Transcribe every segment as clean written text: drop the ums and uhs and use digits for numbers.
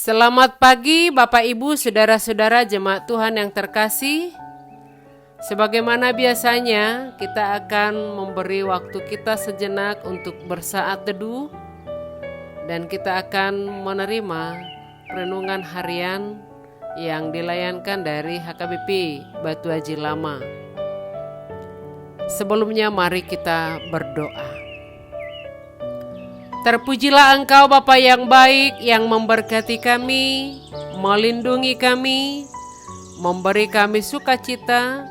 Selamat pagi Bapak Ibu Saudara-saudara jemaat Tuhan yang terkasih. Sebagaimana biasanya kita akan memberi waktu kita sejenak untuk bersaat teduh. Dan kita akan menerima renungan harian yang dilayankan dari HKBP Batu Haji Lama. Sebelumnya mari kita berdoa. Terpujilah Engkau Bapa yang baik, yang memberkati kami, melindungi kami, memberi kami sukacita,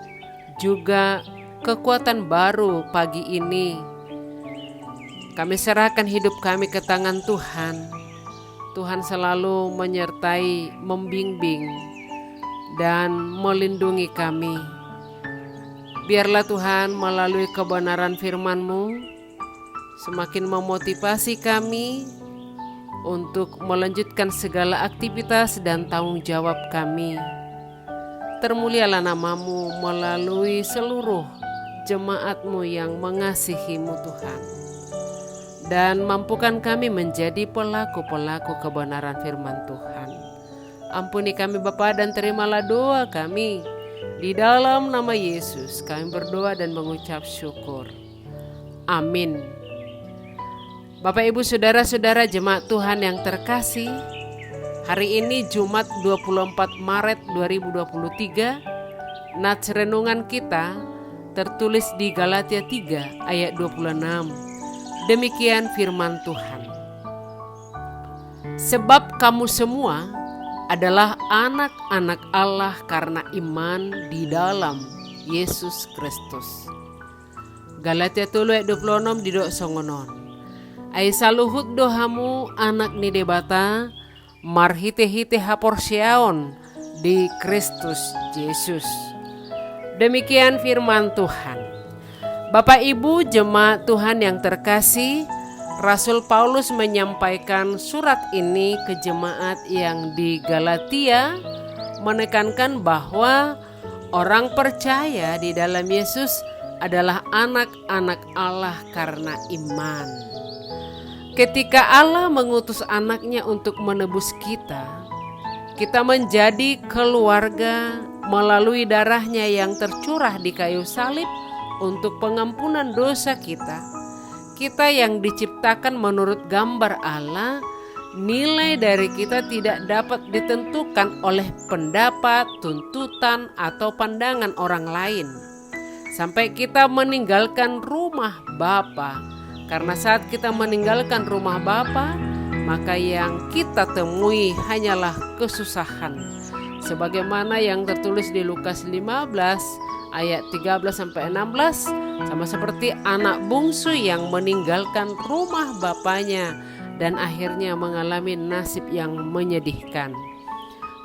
juga kekuatan baru pagi ini. Kami serahkan hidup kami ke tangan Tuhan. Tuhan selalu menyertai, membimbing, dan melindungi kami. Biarlah Tuhan melalui kebenaran firman-Mu semakin memotivasi kami untuk melanjutkan segala aktivitas dan tanggung jawab kami. Termulialah nama-Mu melalui seluruh jemaat-Mu yang mengasihi-Mu Tuhan. Dan mampukan kami menjadi pelaku-pelaku kebenaran firman Tuhan. Ampuni kami Bapa dan terimalah doa kami. Di dalam nama Yesus kami berdoa dan mengucap syukur. Amin. Bapak Ibu Saudara-saudara jemaat Tuhan yang terkasih, hari ini Jumat 24 Maret 2023, nats renungan kita tertulis di Galatia 3 ayat 26. Demikian firman Tuhan. Sebab kamu semua adalah anak-anak Allah karena iman di dalam Yesus Kristus. Galatia 3 ayat 26 didok songonon. Ai saluhut dohamu anak ni debata marhite-hite haporsiaon di Kristus Yesus. Demikian firman Tuhan. Bapak Ibu jemaat Tuhan yang terkasih, Rasul Paulus menyampaikan surat ini ke jemaat yang di Galatia, menekankan bahwa orang percaya di dalam Yesus adalah anak-anak Allah karena iman. Ketika Allah mengutus anaknya untuk menebus kita menjadi keluarga melalui darahnya yang tercurah di kayu salib untuk pengampunan dosa kita. Kita yang diciptakan menurut gambar Allah, nilai dari kita tidak dapat ditentukan oleh pendapat, tuntutan, atau pandangan orang lain. Sampai kita meninggalkan rumah Bapa. Karena saat kita meninggalkan rumah Bapa, maka yang kita temui hanyalah kesusahan. Sebagaimana yang tertulis di Lukas 15 ayat 13-16, sama seperti anak bungsu yang meninggalkan rumah bapaknya dan akhirnya mengalami nasib yang menyedihkan.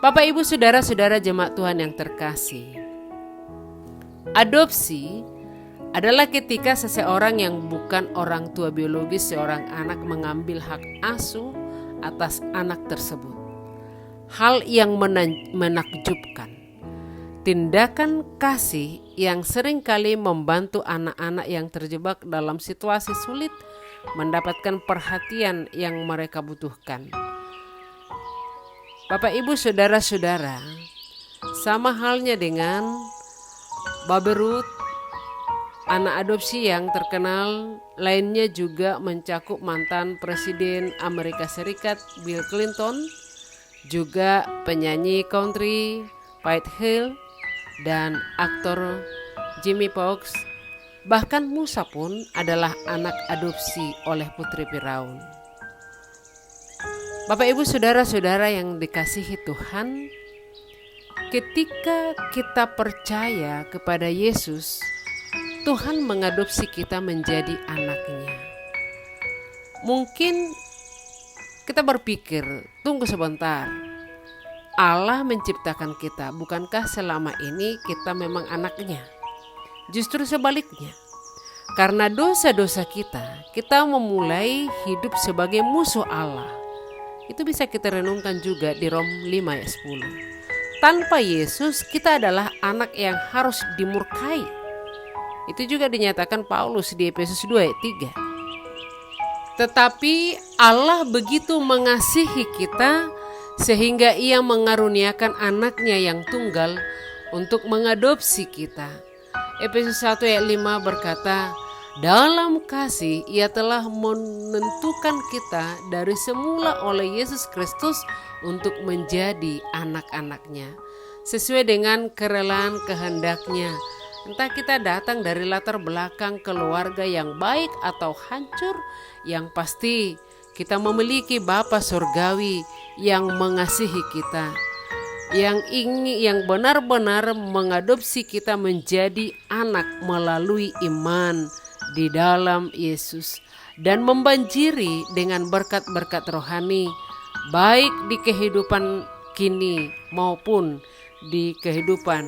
Bapak Ibu Saudara-saudara jemaat Tuhan yang terkasih, adopsi adalah ketika seseorang yang bukan orang tua biologis seorang anak mengambil hak asuh atas anak tersebut. Hal yang menakjubkan. Tindakan kasih yang seringkali membantu anak-anak yang terjebak dalam situasi sulit mendapatkan perhatian yang mereka butuhkan. Bapak Ibu Saudara-saudara, sama halnya dengan Babe Ruth, anak adopsi yang terkenal lainnya juga mencakup mantan Presiden Amerika Serikat Bill Clinton, juga penyanyi country Faith Hill, dan aktor Jimmy Fox. Bahkan Musa pun adalah anak adopsi oleh Putri Firaun. Bapak Ibu Saudara-saudara yang dikasihi Tuhan, ketika kita percaya kepada Yesus, Tuhan mengadopsi kita menjadi anaknya. Mungkin kita berpikir, tunggu sebentar, Allah menciptakan kita, bukankah selama ini kita memang anaknya? Justru sebaliknya, karena dosa-dosa kita memulai hidup sebagai musuh Allah. Itu bisa kita renungkan juga di Rom 5 ayat 10. Tanpa Yesus kita adalah anak yang harus dimurkai. Itu juga dinyatakan Paulus di Efesus 2 ayat 3. Tetapi Allah begitu mengasihi kita sehingga Ia mengaruniakan anaknya yang tunggal untuk mengadopsi kita. Efesus 1 ayat 5 berkata, dalam kasih Ia telah menentukan kita dari semula oleh Yesus Kristus untuk menjadi anak-anak-Nya, sesuai dengan kerelaan kehendak-Nya. Entah kita datang dari latar belakang keluarga yang baik atau hancur, yang pasti kita memiliki Bapa Surgawi yang mengasihi kita, yang benar-benar mengadopsi kita menjadi anak melalui iman di dalam Yesus, dan membanjiri dengan berkat-berkat rohani baik di kehidupan kini maupun di kehidupan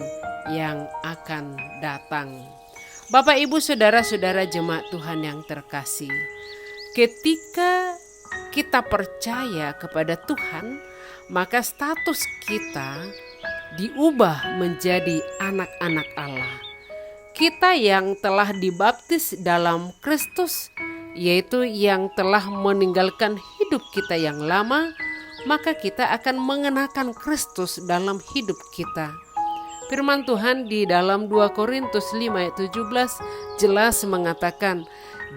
yang akan datang. Bapak, Ibu, saudara-saudara jemaat Tuhan yang terkasih, ketika kita percaya kepada Tuhan, maka status kita diubah menjadi anak-anak Allah. Kita yang telah dibaptis dalam Kristus, yaitu yang telah meninggalkan hidup kita yang lama, maka kita akan mengenakan Kristus dalam hidup kita. Firman Tuhan di dalam 2 Korintus 5 ayat 17 jelas mengatakan,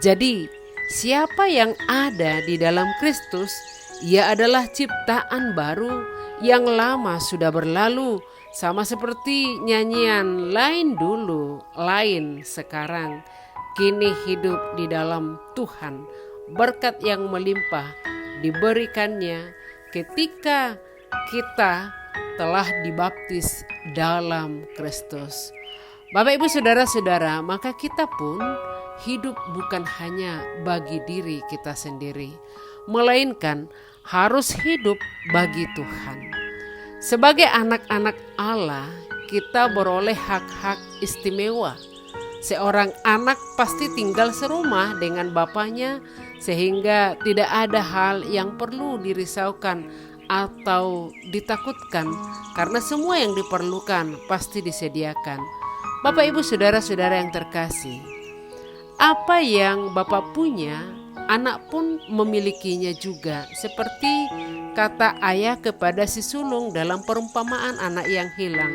jadi siapa yang ada di dalam Kristus, ia adalah ciptaan baru, yang lama sudah berlalu, sama seperti nyanyian lain dulu, lain sekarang, kini hidup di dalam Tuhan. Berkat yang melimpah diberikannya ketika kita telah dibaptis dalam Kristus. Bapak, Ibu, saudara-saudara, maka kita pun hidup bukan hanya bagi diri kita sendiri, melainkan harus hidup bagi Tuhan. Sebagai anak-anak Allah, kita beroleh hak-hak istimewa. Seorang anak pasti tinggal serumah dengan bapaknya, sehingga tidak ada hal yang perlu dirisaukan atau ditakutkan, karena semua yang diperlukan pasti disediakan. Bapak, Ibu, saudara-saudara yang terkasih, apa yang Bapak punya, anak pun memilikinya juga, seperti kata ayah kepada si sulung dalam perumpamaan anak yang hilang.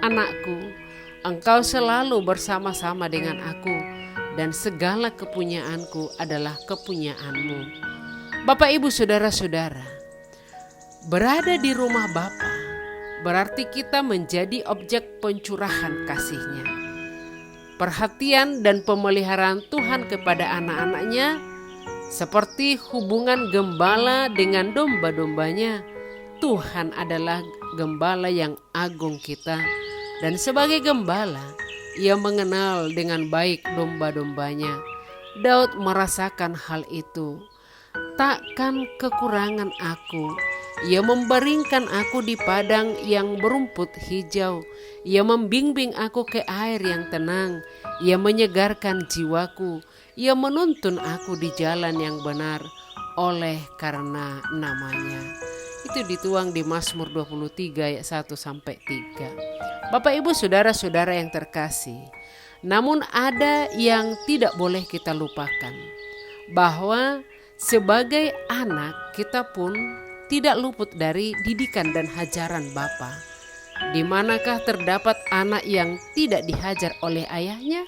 Anakku, engkau selalu bersama-sama dengan aku, dan segala kepunyaanku adalah kepunyaanmu. Bapak, Ibu, saudara-saudara, berada di rumah Bapa berarti kita menjadi objek pencurahan kasih-Nya. Perhatian dan pemeliharaan Tuhan kepada anak-anak-Nya seperti hubungan gembala dengan domba-dombanya. Tuhan adalah gembala yang agung kita, dan sebagai gembala Ia mengenal dengan baik domba-dombanya. Daud merasakan hal itu. Takkan kekurangan aku. Ia membaringkan aku di padang yang berumput hijau. Ia membimbing aku ke air yang tenang. Ia menyegarkan jiwaku. Ia menuntun aku di jalan yang benar oleh karena namanya. Itu dituang di Mazmur 23 ayat 1-3. Bapak, Ibu, saudara-saudara yang terkasih, namun ada yang tidak boleh kita lupakan, bahwa sebagai anak kita pun tidak luput dari didikan dan hajaran Bapa. Di manakah terdapat anak yang tidak dihajar oleh ayahnya?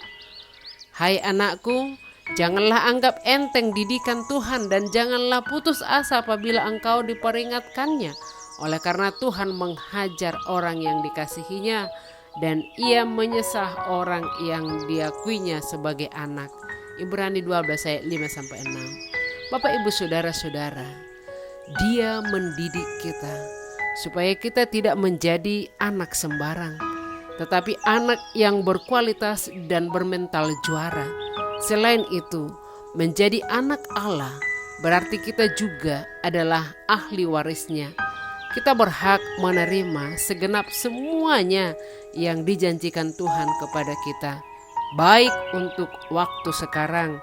Hai anakku, janganlah anggap enteng didikan Tuhan, dan janganlah putus asa apabila engkau diperingatkannya. Oleh karena Tuhan menghajar orang yang dikasihinya, dan Ia menyesah orang yang diakuinya sebagai anak. Ibrani 12 ayat 5-6. Bapak, Ibu, saudara-saudara, Dia mendidik kita supaya kita tidak menjadi anak sembarang, tetapi anak yang berkualitas dan bermental juara. Selain itu, menjadi anak Allah berarti kita juga adalah ahli warisnya. Kita berhak menerima segenap semuanya yang dijanjikan Tuhan kepada kita, baik untuk waktu sekarang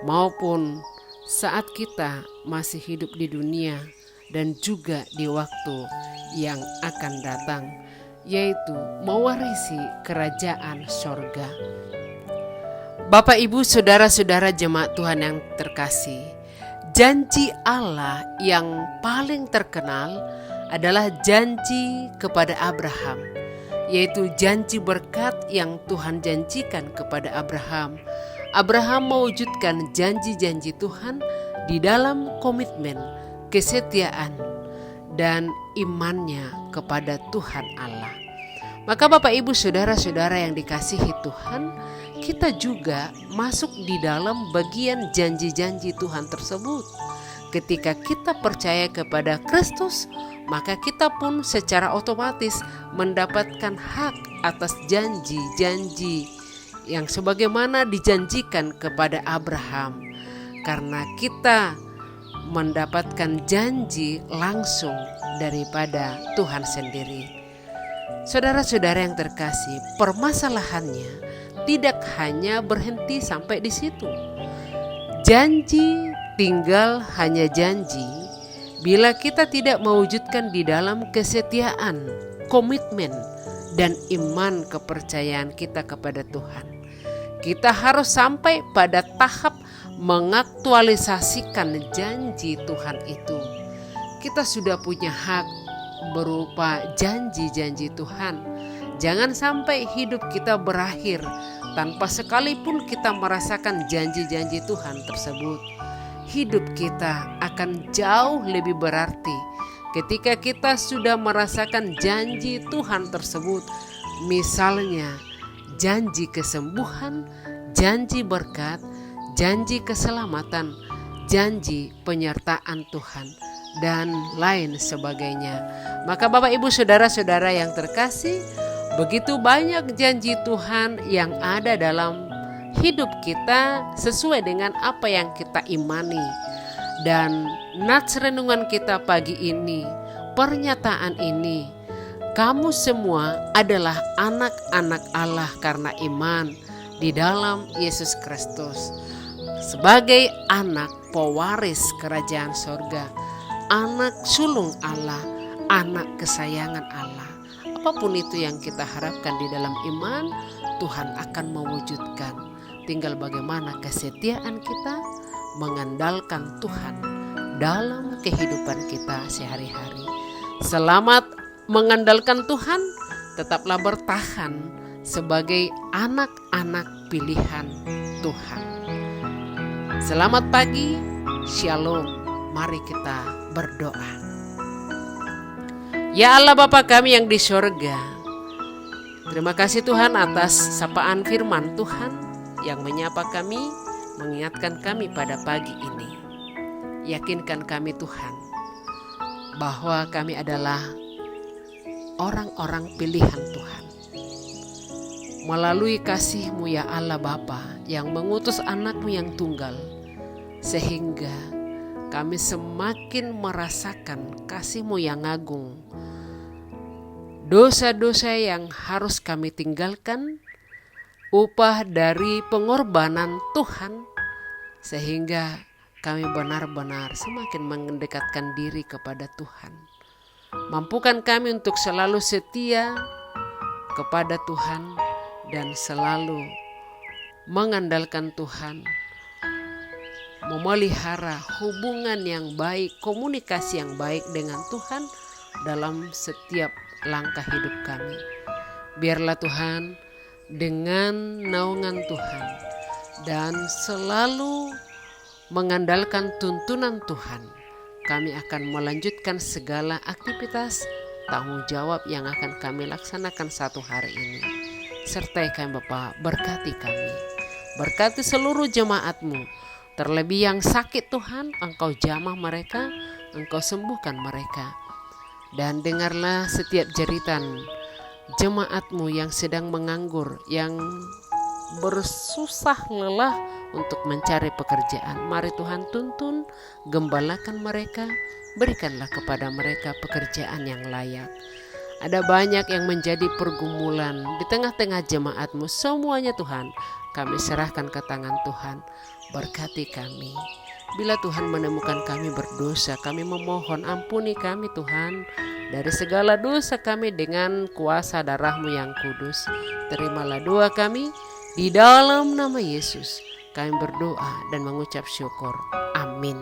maupun saat kita masih hidup di dunia, dan juga di waktu yang akan datang, yaitu mewarisi kerajaan sorga. Bapak, Ibu, saudara-saudara jemaat Tuhan yang terkasih, janji Allah yang paling terkenal adalah janji kepada Abraham, yaitu janji berkat yang Tuhan janjikan kepada Abraham. Abraham mewujudkan janji-janji Tuhan di dalam komitmen, kesetiaan, dan imannya kepada Tuhan Allah. Maka Bapak Ibu Saudara-saudara yang dikasihi Tuhan, kita juga masuk di dalam bagian janji-janji Tuhan tersebut. Ketika kita percaya kepada Kristus, maka kita pun secara otomatis mendapatkan hak atas janji-janji yang sebagaimana dijanjikan kepada Abraham. Karena kita mendapatkan janji langsung daripada Tuhan sendiri. Saudara-saudara yang terkasih, permasalahannya tidak hanya berhenti sampai di situ. Janji tinggal hanya janji bila kita tidak mewujudkan di dalam kesetiaan, komitmen, dan iman kepercayaan kita kepada Tuhan. Kita harus sampai pada tahap mengaktualisasikan janji Tuhan itu. Kita sudah punya hak berupa janji-janji Tuhan. Jangan sampai hidup kita berakhir tanpa sekalipun kita merasakan janji-janji Tuhan tersebut. Hidup kita akan jauh lebih berarti ketika kita sudah merasakan janji Tuhan tersebut. Misalnya janji kesembuhan, janji berkat, janji keselamatan, janji penyertaan Tuhan, dan lain sebagainya. Maka Bapak Ibu Saudara-saudara yang terkasih, begitu banyak janji Tuhan yang ada dalam hidup kita sesuai dengan apa yang kita imani. Dan nats renungan kita pagi ini, pernyataan ini, kamu semua adalah anak-anak Allah karena iman di dalam Yesus Kristus. Sebagai anak pewaris kerajaan sorga, anak sulung Allah, anak kesayangan Allah. Apapun itu yang kita harapkan di dalam iman, Tuhan akan mewujudkan. Tinggal bagaimana kesetiaan kita mengandalkan Tuhan dalam kehidupan kita sehari-hari. Selamat mengandalkan Tuhan, tetaplah bertahan sebagai anak-anak pilihan Tuhan. Selamat pagi, Shalom. Mari kita berdoa. Ya Allah Bapa kami yang di sorga, terima kasih Tuhan atas sapaan firman Tuhan yang menyapa kami, mengingatkan kami pada pagi ini. Yakinkan kami Tuhan bahwa kami adalah orang-orang pilihan Tuhan. Melalui kasih-Mu ya Allah Bapa yang mengutus anak-Mu yang tunggal, sehingga kami semakin merasakan kasih-Mu yang agung. Dosa-dosa yang harus kami tinggalkan, upah dari pengorbanan Tuhan, sehingga kami benar-benar semakin mendekatkan diri kepada Tuhan. Mampukan kami untuk selalu setia kepada Tuhan dan selalu mengandalkan Tuhan, memelihara hubungan yang baik, komunikasi yang baik dengan Tuhan dalam setiap langkah hidup kami. Biarlah Tuhan dengan naungan Tuhan dan selalu mengandalkan tuntunan Tuhan, kami akan melanjutkan segala aktivitas tanggung jawab yang akan kami laksanakan satu hari ini. Sertai kami Bapa, berkati kami, berkati seluruh jemaat-Mu. Terlebih yang sakit Tuhan, Engkau jamah mereka, Engkau sembuhkan mereka. Dan dengarlah setiap jeritan jemaat-Mu yang sedang menganggur, yang bersusah lelah untuk mencari pekerjaan. Mari Tuhan tuntun, gembalakan mereka, berikanlah kepada mereka pekerjaan yang layak. Ada banyak yang menjadi pergumulan di tengah-tengah jemaat-Mu. Semuanya Tuhan, kami serahkan ke tangan Tuhan. Berkati kami. Bila Tuhan menemukan kami berdosa, kami memohon ampuni kami Tuhan dari segala dosa kami dengan kuasa darah-Mu yang kudus. Terimalah doa kami di dalam nama Yesus. Kami berdoa dan mengucap syukur. Amin.